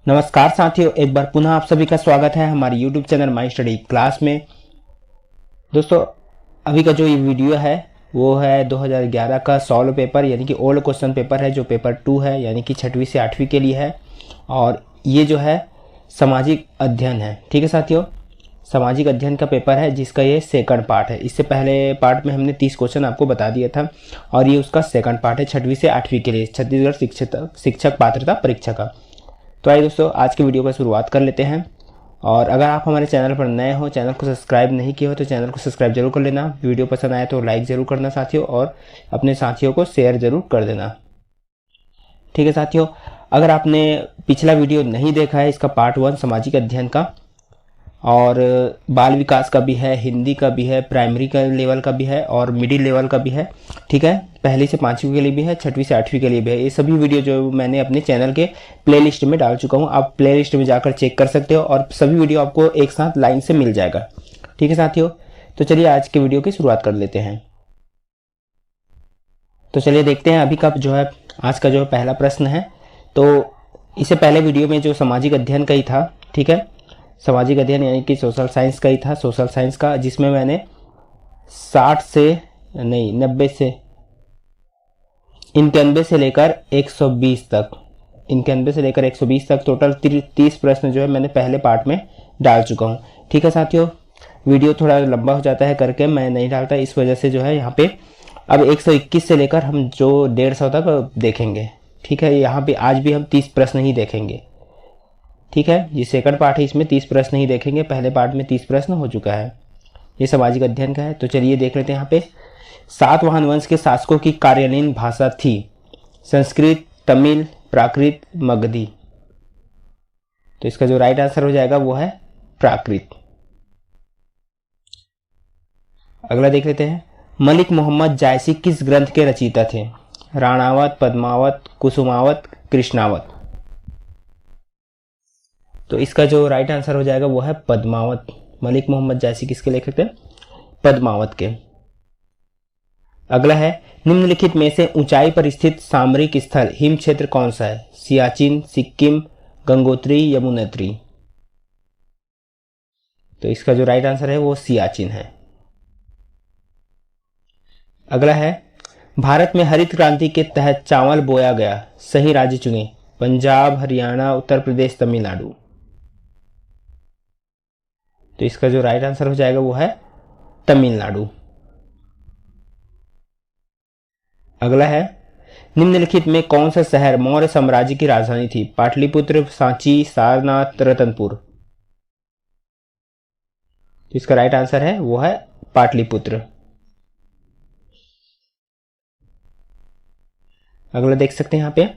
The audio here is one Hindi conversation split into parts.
नमस्कार साथियों, एक बार पुनः आप सभी का स्वागत है हमारे YouTube channel my study class में। दोस्तों, अभी का जो ये वीडियो है वो है 2011 का सॉल्व पेपर यानी कि ओल्ड क्वेश्चन पेपर है, जो पेपर 2 है यानी कि 6वीं से 8वीं के लिए है। और ये जो है सामाजिक अध्ययन है। ठीक है साथियों, सामाजिक अध्ययन का पेपर है जिसका ये सेकंड पार्ट है। इससे पहले पार्ट में हमने 30 क्वेश्चन आपको बता दिया था और ये उसका सेकंड पार्ट है 6वीं से 8वीं के लिए, छत्तीसगढ़ शिक्षक पात्रता परीक्षा का। तो आइए दोस्तों, आज की वीडियो का शुरुआत कर लेते हैं। और अगर आप हमारे चैनल पर नए हो, चैनल को सब्सक्राइब नहीं किया हो तो चैनल को सब्सक्राइब जरूर कर लेना। वीडियो पसंद आए तो लाइक ज़रूर करना साथियों, और अपने साथियों को शेयर ज़रूर कर देना। ठीक है साथियों, अगर आपने पिछला वीडियो नहीं देखा है, इसका पार्ट 1 सामाजिक अध्ययन का, और बाल विकास का भी है, हिंदी का भी है, प्राइमरी का लेवल का भी है और मिडिल लेवल का भी है। ठीक है, पहली से 5वीं के लिए भी है, 6वीं से 8वीं के लिए भी है। ये सभी वीडियो जो मैंने अपने चैनल के प्लेलिस्ट में डाल चुका हूँ, आप प्लेलिस्ट में जाकर चेक कर सकते हो और सभी वीडियो आपको एक साथ लाइन से मिल जाएगा। ठीक है साथियों, तो चलिए आज के वीडियो की शुरुआत कर लेते हैं। तो चलिए देखते हैं अभी का जो है आज का जो पहला प्रश्न है। तो इससे पहले वीडियो में जो सामाजिक अध्ययन का ही था, ठीक है, सामाजिक अध्ययन यानी कि सोशल साइंस का ही था, सोशल साइंस का, जिसमें मैंने 90 से 91 से लेकर 120 तक, 91 से लेकर 120 तक टोटल 30 प्रश्न जो है मैंने पहले पार्ट में डाल चुका हूँ। ठीक है साथियों, वीडियो थोड़ा लंबा हो जाता है करके मैं नहीं डालता, इस वजह से जो है यहाँ पे अब 121 से लेकर हम जो 150 तक देखेंगे। ठीक है, यहाँ पे आज भी हम 30 प्रश्न ही देखेंगे। ठीक है, ये सेकंड पार्ट है, इसमें 30 प्रश्न ही देखेंगे। पहले पार्ट में 30 प्रश्न हो चुका है, ये सामाजिक अध्ययन का है। तो चलिए देख लेते हैं। यहाँ पे सातवाहन वंश के शासकों की कार्यालयीन भाषा थी संस्कृत, तमिल, प्राकृत, मगधी। तो इसका जो राइट आंसर हो जाएगा वो है प्राकृत। अगला देख लेते हैं। मलिक मोहम्मद जायसी किस ग्रंथ के रचयिता थे? राणावत, पद्मावत, कुसुमावत, कृष्णावत। तो इसका जो राइट आंसर हो जाएगा वो है पद्मावत। मलिक मोहम्मद जायसी किसके लेखक थे? पद्मावत के। अगला है, निम्नलिखित में से ऊंचाई पर स्थित सामरिक स्थल हिम क्षेत्र कौन सा है? सियाचिन, सिक्किम, गंगोत्री, यमुनोत्री। तो इसका जो राइट आंसर है वो सियाचिन है। अगला है, भारत में हरित क्रांति के तहत चावल बोया गया, सही राज्य चुने। पंजाब, हरियाणा, उत्तर प्रदेश, तमिलनाडु। तो इसका जो राइट आंसर हो जाएगा वो है तमिलनाडु। अगला है, निम्नलिखित में कौन सा शहर मौर्य साम्राज्य की राजधानी थी? पाटलिपुत्र, सांची, सारनाथ, रतनपुर। इसका राइट आंसर है वो है पाटलिपुत्र। अगला देख सकते हैं यहाँ पे,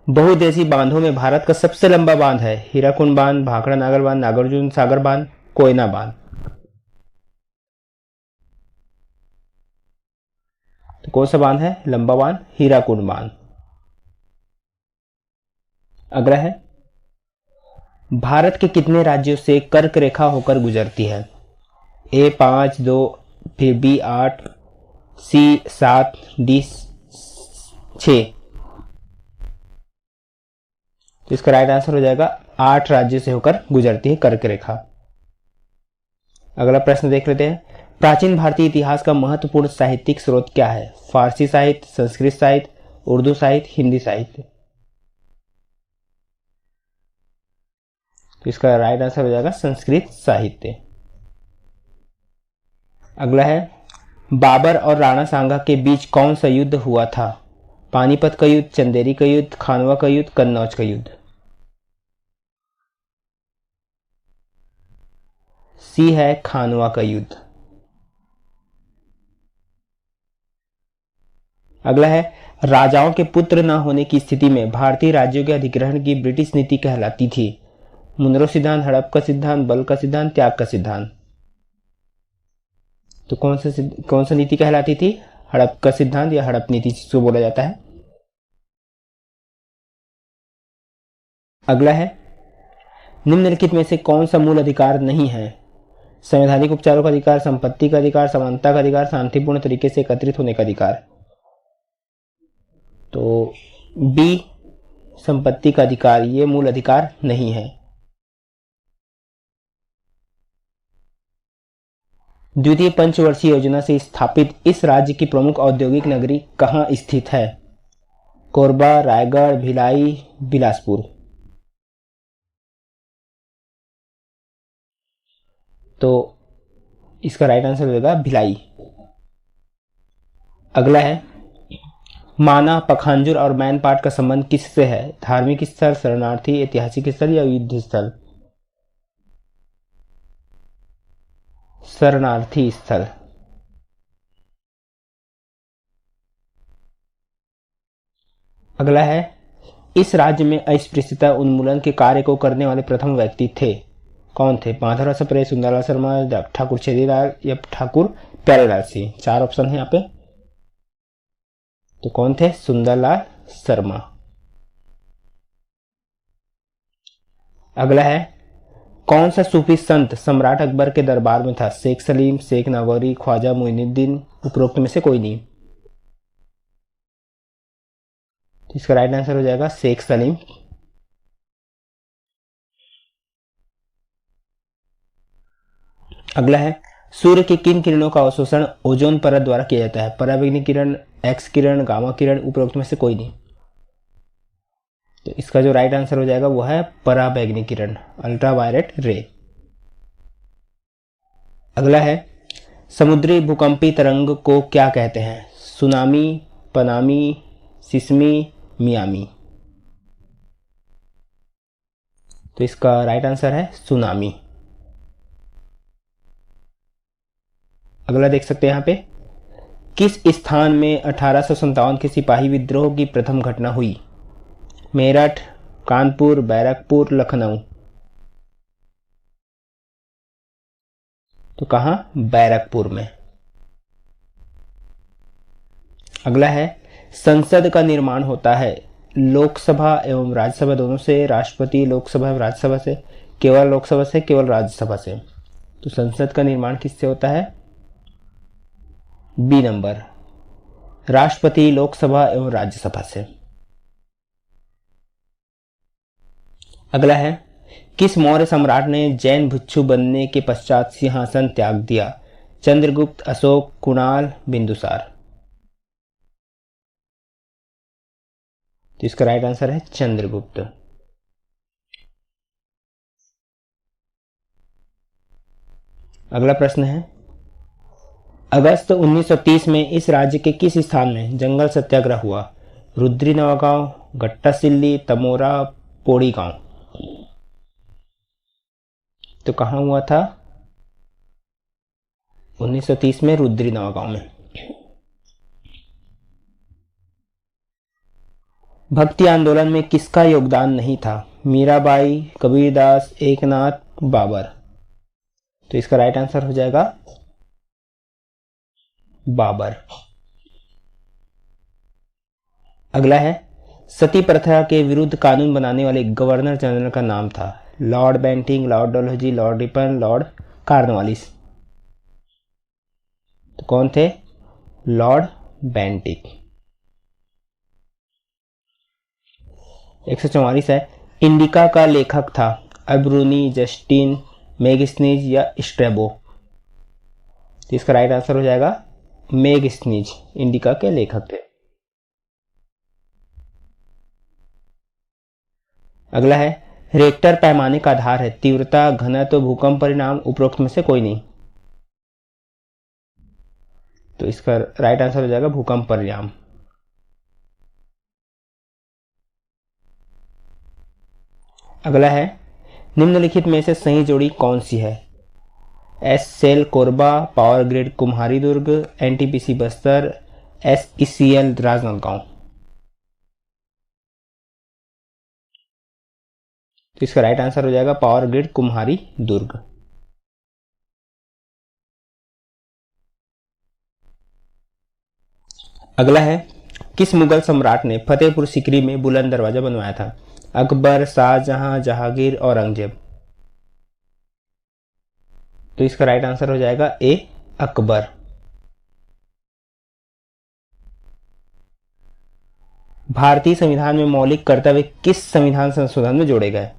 बहुउद्देशीय बांधों में भारत का सबसे लंबा बांध है? हीराकुंड बांध, भाखड़ा नागर बांध, नागार्जुन सागर बांध, कोयना बांध। तो कौन सा बांध है लंबा बांध? हीराकुंड बांध। अगला है, भारत के कितने राज्यों से कर्क रेखा होकर गुजरती है? ए 5, 2, फिर बी 8, सी 7, डी 6। तो इसका राइट आंसर हो जाएगा 8 राज्यों से होकर गुजरती है कर्क रेखा। अगला प्रश्न देख लेते हैं। प्राचीन भारतीय इतिहास का महत्वपूर्ण साहित्यिक स्रोत क्या है? फारसी साहित्य, संस्कृत साहित्य, उर्दू साहित्य, हिंदी साहित्य। तो इसका राइट आंसर हो जाएगा संस्कृत साहित्य। अगला है, बाबर और राणा सांगा के बीच कौन सा युद्ध हुआ था? पानीपत का युद्ध, चंदेरी का युद्ध, खानवा का युद्ध, कन्नौज का युद्ध। सी है खानवा का युद्ध। अगला है, राजाओं के पुत्र न होने की स्थिति में भारतीय राज्यों के अधिग्रहण की ब्रिटिश नीति कहलाती थी? मुनरो सिद्धांत, हड़प का सिद्धांत, बल का सिद्धांत, त्याग का सिद्धांत। तो कौन सा नीति कहलाती थी? हड़प का सिद्धांत या हड़प नीति जिसको बोला जाता है। अगला है, निम्नलिखित में से कौन सा मूल अधिकार नहीं है? संवैधानिक उपचारों का अधिकार, संपत्ति का अधिकार, समानता का अधिकार, शांतिपूर्ण तरीके से एकत्रित होने का अधिकार। तो बी संपत्ति का अधिकार, ये मूल अधिकार नहीं है। द्वितीय पंचवर्षीय योजना से स्थापित इस राज्य की प्रमुख औद्योगिक नगरी कहाँ स्थित है? कोरबा, रायगढ़, भिलाई, बिलासपुर। तो इसका राइट आंसर हो जाएगा भिलाई। अगला है, माना, पखांजूर और मैनपाट का संबंध किससे है? धार्मिक स्थल, शरणार्थी, ऐतिहासिक स्थल या युद्ध स्थल? शरणार्थी स्थल। अगला है, इस राज्य में अस्पृश्यता उन्मूलन के कार्य को करने वाले प्रथम व्यक्ति थे? कौन थे? माधवराव सप्रे, सुंदरलाल शर्मा, ठाकुर छेदीलाल या ठाकुर प्यारेलाल सिंह? 4 ऑप्शन है यहाँ पे। तो कौन थे? सुंदरलाल शर्मा। अगला है, कौन सा सूफी संत सम्राट अकबर के दरबार में था? शेख सलीम, शेख नागौरी, ख्वाजा मोइनुद्दीन, उपरोक्त में से कोई नहीं? तो इसका राइट आंसर हो जाएगा शेख सलीम। अगला है, सूर्य की किन किरणों का अवशोषण ओजोन परत द्वारा किया जाता है? पराबैंगनी किरण, एक्स किरण, गामा किरण, उपरोक्त में से कोई नहीं? तो इसका जो राइट आंसर हो जाएगा वो है पराबैंगनी किरण, अल्ट्रावायलेट रे। अगला है, समुद्री भूकंपी तरंग को क्या कहते हैं? सुनामी, पनामी, सिस्मी, मियामी। तो इसका राइट आंसर है सुनामी। अगला देख सकते हैं यहाँ पे, किस स्थान में 1857 के सिपाही विद्रोह की प्रथम घटना हुई? मेरठ, कानपुर, बैरकपुर, लखनऊ। तो कहां? बैरकपुर में। अगला है, संसद का निर्माण होता है लोकसभा एवं राज्यसभा दोनों से, राष्ट्रपति, लोकसभा एवं राज्यसभा से, केवल लोकसभा से, केवल राज्यसभा से? तो संसद का निर्माण किससे होता है? बी नंबर, राष्ट्रपति, लोकसभा एवं राज्यसभा से। अगला है, किस मौर्य सम्राट ने जैन भिक्षु बनने के पश्चात सिंहासन त्याग दिया? चंद्रगुप्त, अशोक, कुणाल, बिंदुसार। तो इसका राइट आंसर है चंद्रगुप्त। अगला प्रश्न है, अगस्त 1930 में इस राज्य के किस स्थान में जंगल सत्याग्रह हुआ? रुद्री नवागांव, गट्टासिल्ली, तमोरा, पोड़ी गांव। तो कहां हुआ था? 1930 में रुद्री नवागांव में। भक्ति आंदोलन में किसका योगदान नहीं था? मीराबाई, कबीरदास, एकनाथ, बाबर। तो इसका राइट आंसर हो जाएगा बाबर। अगला है, सती प्रथा के विरुद्ध कानून बनाने वाले गवर्नर जनरल का नाम था? Lord Bentinck, lord Dalhousie, lord Ripon, lord Cornwallis. तो कौन थे? Lord Bentinck. 144 है, इंडिका का लेखक था? अब्रूनी, जस्टिन, मेगस्नीज या स्ट्रेबो? तो इसका राइट आंसर हो जाएगा मेगस्नीज, इंडिका के लेखक थे। अगला है, रेक्टर पैमाने का आधार है? तीव्रता, घनत्व, भूकंप परिणाम, उपरोक्त में से कोई नहीं? तो इसका राइट आंसर हो जाएगा भूकंप परिणाम। अगला है, निम्नलिखित में से सही जोड़ी कौन सी है? एस सेल Korba, power grid Kumhari Durg, NTPC Bastar, SECL Rajnandgaon. तो इसका राइट आंसर हो जाएगा पावर ग्रिड कुम्हारी दुर्ग। अगला है, किस मुगल सम्राट ने फतेहपुर सीकरी में बुलंद दरवाजा बनवाया था? अकबर, शाहजहां, जहांगीर, औरंगजेब। तो इसका राइट आंसर हो जाएगा ए अकबर। भारतीय संविधान में मौलिक कर्तव्य किस संविधान संशोधन में जोड़े गए?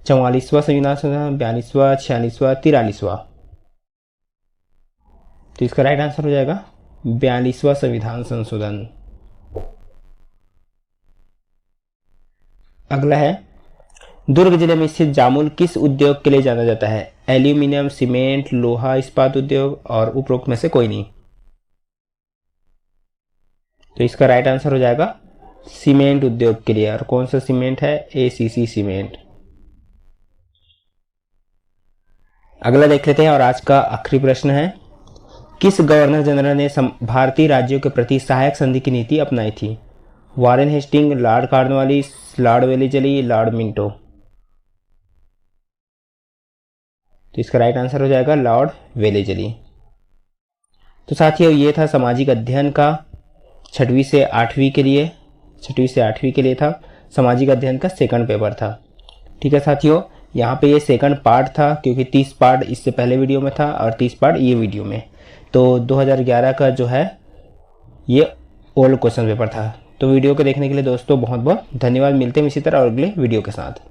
44वां संविधान संशोधन, 42वां, 46वां, 43वां। तो इसका राइट आंसर हो जाएगा 42वां संविधान संशोधन। अगला है, दुर्ग जिले में स्थित जामुल किस उद्योग के लिए जाना जाता है? एल्यूमिनियम, सीमेंट, लोहा इस्पात उद्योग और उपरोक्त में से कोई नहीं। तो इसका राइट आंसर हो जाएगा सीमेंट उद्योग के लिए। और कौन सा सीमेंट है? ACC cement. अगला देख लेते हैं और आज का आखिरी प्रश्न है, किस गवर्नर जनरल ने भारतीय राज्यों के प्रति सहायक संधि की नीति अपनाई थी? Warren Hasting, lord Cornwallis, lord Wellesley, lord Minto. तो इसका राइट आंसर हो जाएगा लॉर्ड वेलेजली। तो साथियों, ये था सामाजिक अध्ययन का 6वीं से 8वीं के लिए था सामाजिक अध्ययन का सेकंड पेपर था। ठीक है साथियों, यहाँ पे ये सेकंड पार्ट था क्योंकि 30 पार्ट इससे पहले वीडियो में था और 30 पार्ट ये वीडियो में। तो 2011 का जो है ये ओल्ड क्वेश्चन पेपर था। तो वीडियो को देखने के लिए दोस्तों बहुत बहुत धन्यवाद। मिलते हैं इसी तरह और अगले वीडियो के साथ।